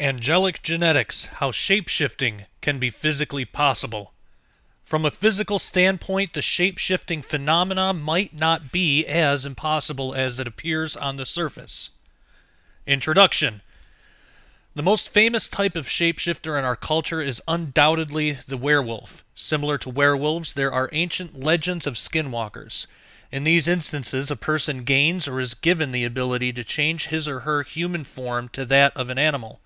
Angelic genetics, how shapeshifting can be physically possible. From a physical standpoint, the shape-shifting phenomena might not be as impossible as it appears on the surface. Introduction. The most famous type of shapeshifter in our culture is undoubtedly the werewolf. Similar to werewolves, there are ancient legends of skinwalkers. In these instances, a person gains or is given the ability to change his or her human form to that of an animal.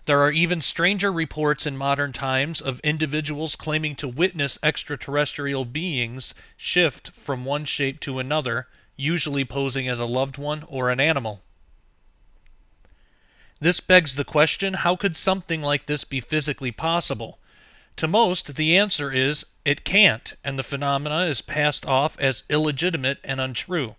There are even stranger reports in modern times of individuals claiming to witness extraterrestrial beings shift from one shape to another, usually posing as a loved one or an animal. This begs the question, how could something like this be physically possible? To most, the answer is, it can't, and the phenomena is passed off as illegitimate and untrue.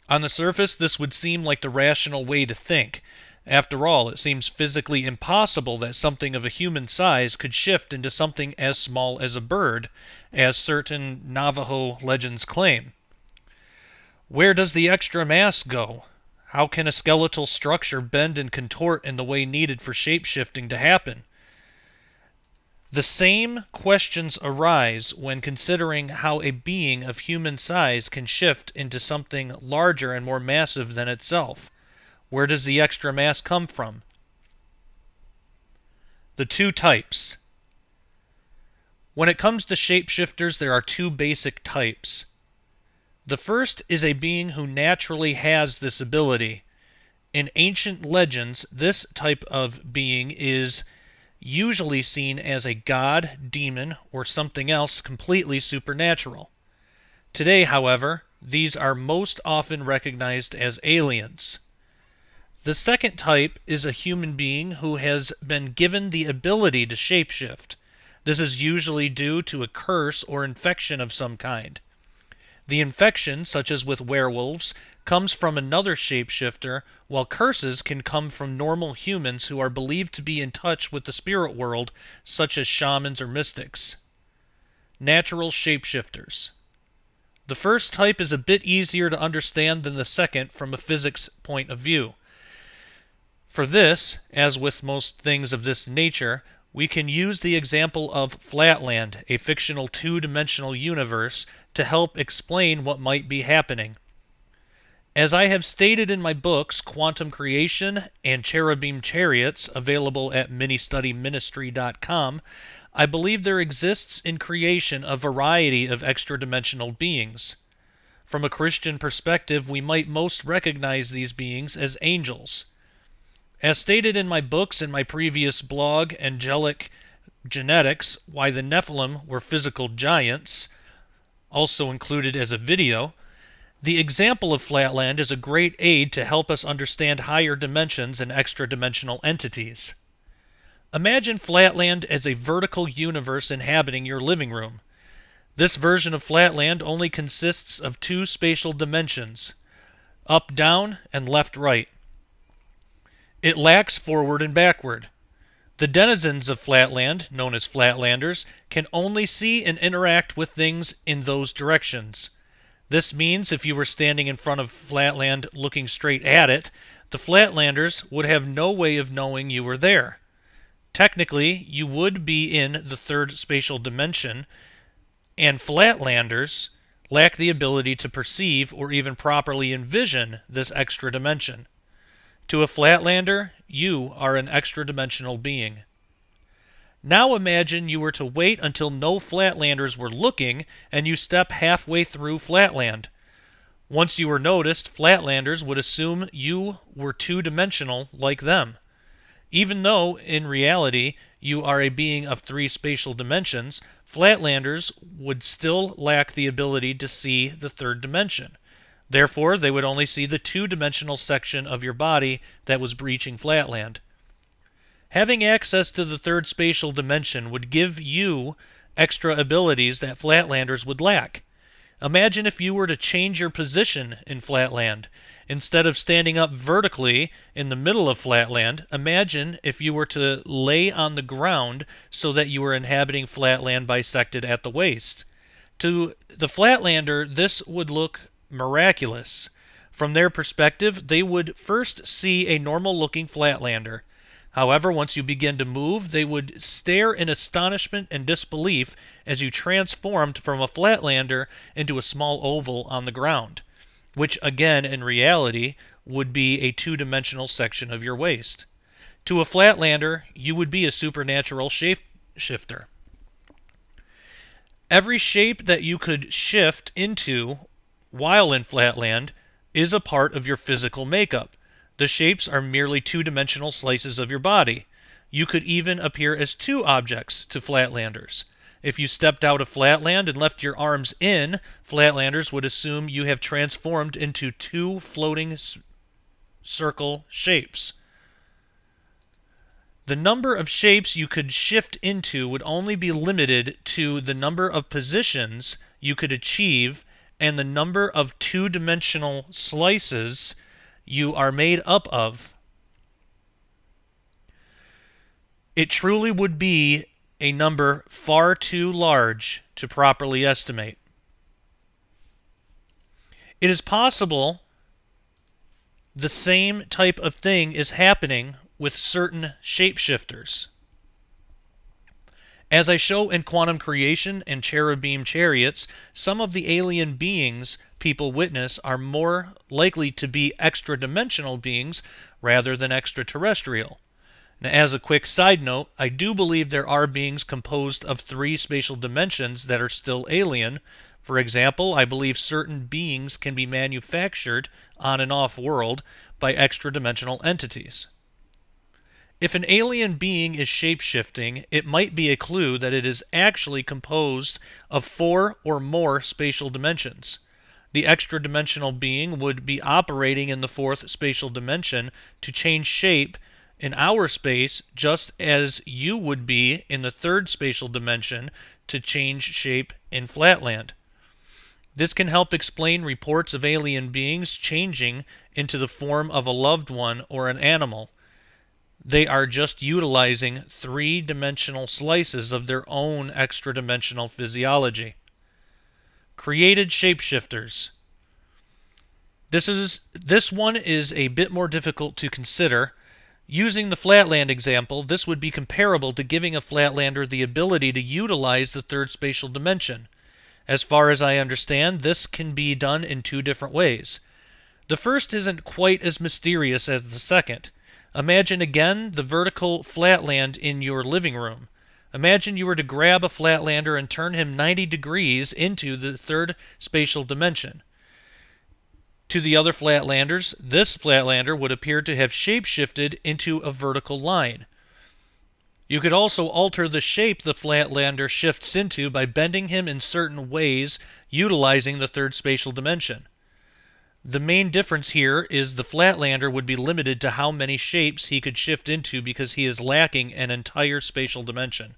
On the surface, this would seem like the rational way to think. After all, it seems physically impossible that something of a human size could shift into something as small as a bird, as certain Navajo legends claim. Where does the extra mass go? How can a skeletal structure bend and contort in the way needed for shape-shifting to happen? The same questions arise when considering how a being of human size can shift into something larger and more massive than itself. Where does the extra mass come from? The two types. When it comes to shapeshifters, there are two basic types. The first is a being who naturally has this ability. In ancient legends, this type of being is usually seen as a god, demon, or something else completely supernatural. Today, however, these are most often recognized as aliens. The second type is a human being who has been given the ability to shapeshift. This is usually due to a curse or infection of some kind. The infection, such as with werewolves, comes from another shapeshifter, while curses can come from normal humans who are believed to be in touch with the spirit world, such as shamans or mystics. Natural shapeshifters. The first type is a bit easier to understand than the second from a physics point of view. For this, as with most things of this nature, we can use the example of Flatland, a fictional two-dimensional universe, to help explain what might be happening. As I have stated in my books Quantum Creation and Cherubim Chariots, available at ministudyministry.com, I believe there exists in creation a variety of extra-dimensional beings. From a Christian perspective, we might most recognize these beings as angels. As stated in my books and my previous blog, Angelic Genetics, Why the Nephilim Were Physical Giants, also included as a video, the example of Flatland is a great aid to help us understand higher dimensions and extra-dimensional entities. Imagine Flatland as a vertical universe inhabiting your living room. This version of Flatland only consists of two spatial dimensions, up-down and left-right. It lacks forward and backward. The denizens of Flatland, known as Flatlanders, can only see and interact with things in those directions. This means if you were standing in front of Flatland looking straight at it, the Flatlanders would have no way of knowing you were there. Technically, you would be in the third spatial dimension, and Flatlanders lack the ability to perceive or even properly envision this extra dimension. To a Flatlander, you are an extra-dimensional being. Now imagine you were to wait until no Flatlanders were looking and you step halfway through Flatland. Once you were noticed, Flatlanders would assume you were two-dimensional like them. Even though, in reality, you are a being of three spatial dimensions, Flatlanders would still lack the ability to see the third dimension. Therefore, they would only see the two-dimensional section of your body that was breaching Flatland. Having access to the third spatial dimension would give you extra abilities that Flatlanders would lack. Imagine if you were to change your position in Flatland. Instead of standing up vertically in the middle of Flatland, imagine if you were to lay on the ground so that you were inhabiting Flatland bisected at the waist. To the Flatlander, this would look miraculous. From their perspective, they would first see a normal-looking Flatlander. However, once you begin to move, they would stare in astonishment and disbelief as you transformed from a flatlander into a small oval on the ground, which again, in reality, would be a two-dimensional section of your waist. To a flatlander, you would be a supernatural shapeshifter. Every shape that you could shift into while in flatland is a part of your physical makeup. The shapes are merely two-dimensional slices of your body. You could even appear as two objects to flatlanders. If you stepped out of flatland and left your arms in, flatlanders would assume you have transformed into two floating circle shapes. The number of shapes you could shift into would only be limited to the number of positions you could achieve and the number of two-dimensional slices you are made up of. It truly would be a number far too large to properly estimate. It is possible the same type of thing is happening with certain shapeshifters. As I show in Quantum Creation and Cherubim Chariots, some of the alien beings people witness are more likely to be extra-dimensional beings rather than extraterrestrial. Now, as a quick side note, I do believe there are beings composed of three spatial dimensions that are still alien. For example, I believe certain beings can be manufactured on and off world by extra-dimensional entities. If an alien being is shape-shifting, it might be a clue that it is actually composed of 4 or more spatial dimensions. The extra-dimensional being would be operating in the 4th spatial dimension to change shape in our space, just as you would be in the 3rd spatial dimension to change shape in flatland. This can help explain reports of alien beings changing into the form of a loved one or an animal. They are just utilizing three-dimensional slices of their own extra-dimensional physiology. Created shapeshifters. This one is a bit more difficult to consider. Using the flatland example, this would be comparable to giving a flatlander the ability to utilize the 3rd spatial dimension. As far as I understand, this can be done in 2 different ways. The first isn't quite as mysterious as the second. Imagine again the vertical flatland in your living room. Imagine you were to grab a flatlander and turn him 90 degrees into the 3rd spatial dimension. To the other flatlanders, this flatlander would appear to have shape-shifted into a vertical line. You could also alter the shape the flatlander shifts into by bending him in certain ways utilizing the 3rd spatial dimension. The main difference here is the flatlander would be limited to how many shapes he could shift into because he is lacking an entire spatial dimension.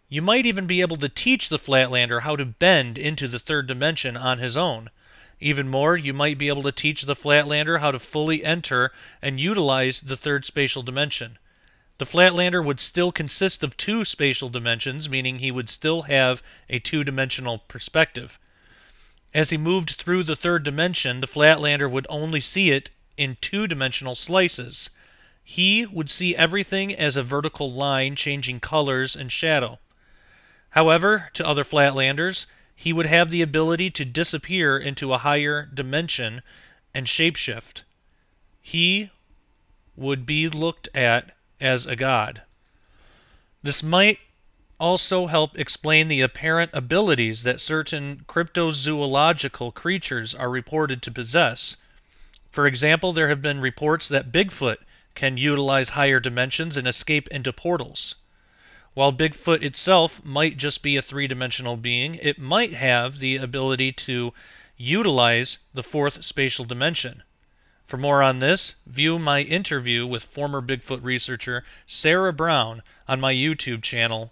You might even be able to teach the flatlander how to bend into the 3rd dimension on his own. Even more, you might be able to teach the flatlander how to fully enter and utilize the 3rd spatial dimension. The flatlander would still consist of 2 spatial dimensions, meaning he would still have a 2-dimensional perspective. As he moved through the 3rd dimension, the flatlander would only see it in 2-dimensional slices. He would see everything as a vertical line changing colors and shadow. However, to other flatlanders, he would have the ability to disappear into a higher dimension and shapeshift. He would be looked at as a god. This might also help explain the apparent abilities that certain cryptozoological creatures are reported to possess. For example, there have been reports that Bigfoot can utilize higher dimensions and escape into portals. While Bigfoot itself might just be a 3-dimensional being, it might have the ability to utilize the 4th spatial dimension. For more on this, view my interview with former Bigfoot researcher Sarah Brown on my YouTube channel.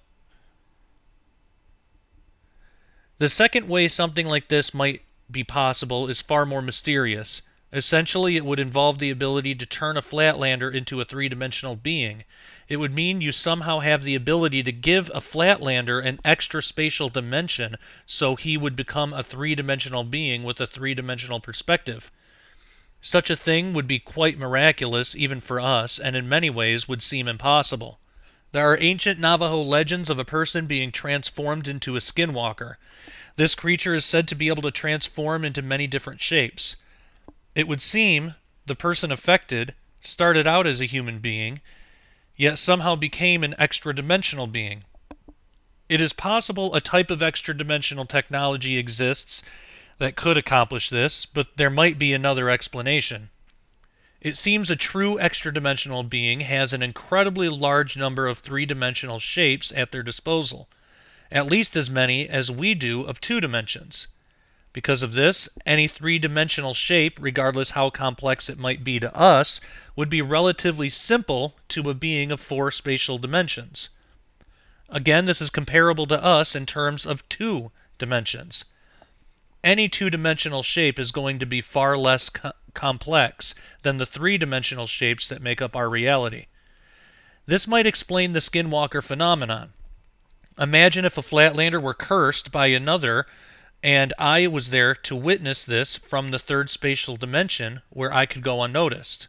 The second way something like this might be possible is far more mysterious. Essentially, it would involve the ability to turn a flatlander into a 3-dimensional being. It would mean you somehow have the ability to give a flatlander an extra spatial dimension so he would become a 3-dimensional being with a 3-dimensional perspective. Such a thing would be quite miraculous even for us, and in many ways would seem impossible. There are ancient Navajo legends of a person being transformed into a skinwalker. This creature is said to be able to transform into many different shapes. It would seem the person affected started out as a human being, yet somehow became an extra-dimensional being. It is possible a type of extra-dimensional technology exists that could accomplish this, but there might be another explanation. It seems a true extra-dimensional being has an incredibly large number of three-dimensional shapes at their disposal, at least as many as we do of two dimensions. Because of this, any three-dimensional shape, regardless how complex it might be to us, would be relatively simple to a being of four spatial dimensions. Again, this is comparable to us in terms of two dimensions. Any two-dimensional shape is going to be far less complex than the three-dimensional shapes that make up our reality. This might explain the skinwalker phenomenon. Imagine if a flatlander were cursed by another and I was there to witness this from the third spatial dimension where I could go unnoticed.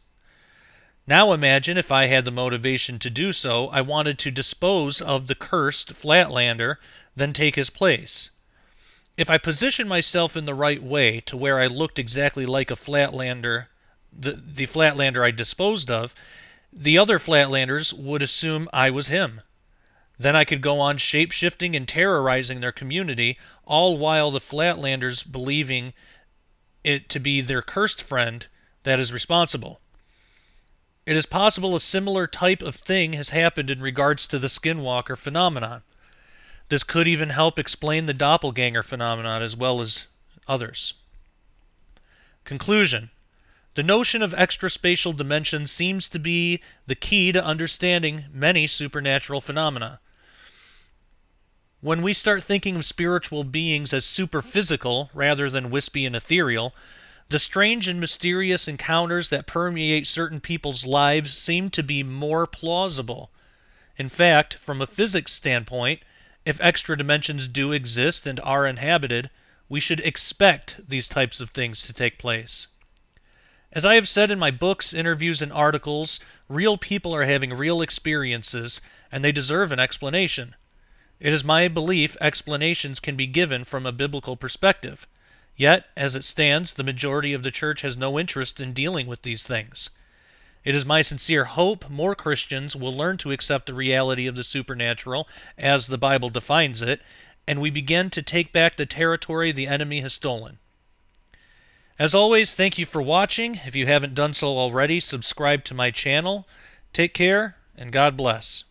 Now imagine if I had the motivation to do so, I wanted to dispose of the cursed flatlander, then take his place. If I positioned myself in the right way to where I looked exactly like a flatlander, the flatlander I disposed of, the other flatlanders would assume I was him. Then I could go on shape-shifting and terrorizing their community, all while the flatlanders believing it to be their cursed friend that is responsible. It is possible a similar type of thing has happened in regards to the skinwalker phenomenon. This could even help explain the doppelganger phenomenon as well as others. Conclusion. The notion of extraspatial dimensions seems to be the key to understanding many supernatural phenomena. When we start thinking of spiritual beings as superphysical rather than wispy and ethereal, the strange and mysterious encounters that permeate certain people's lives seem to be more plausible. In fact, from a physics standpoint, if extra dimensions do exist and are inhabited, we should expect these types of things to take place. As I have said in my books, interviews, and articles, real people are having real experiences, and they deserve an explanation. It is my belief explanations can be given from a biblical perspective. Yet, as it stands, the majority of the church has no interest in dealing with these things. It is my sincere hope more Christians will learn to accept the reality of the supernatural as the Bible defines it, and we begin to take back the territory the enemy has stolen. As always, thank you for watching. If you haven't done so already, subscribe to my channel. Take care, and God bless.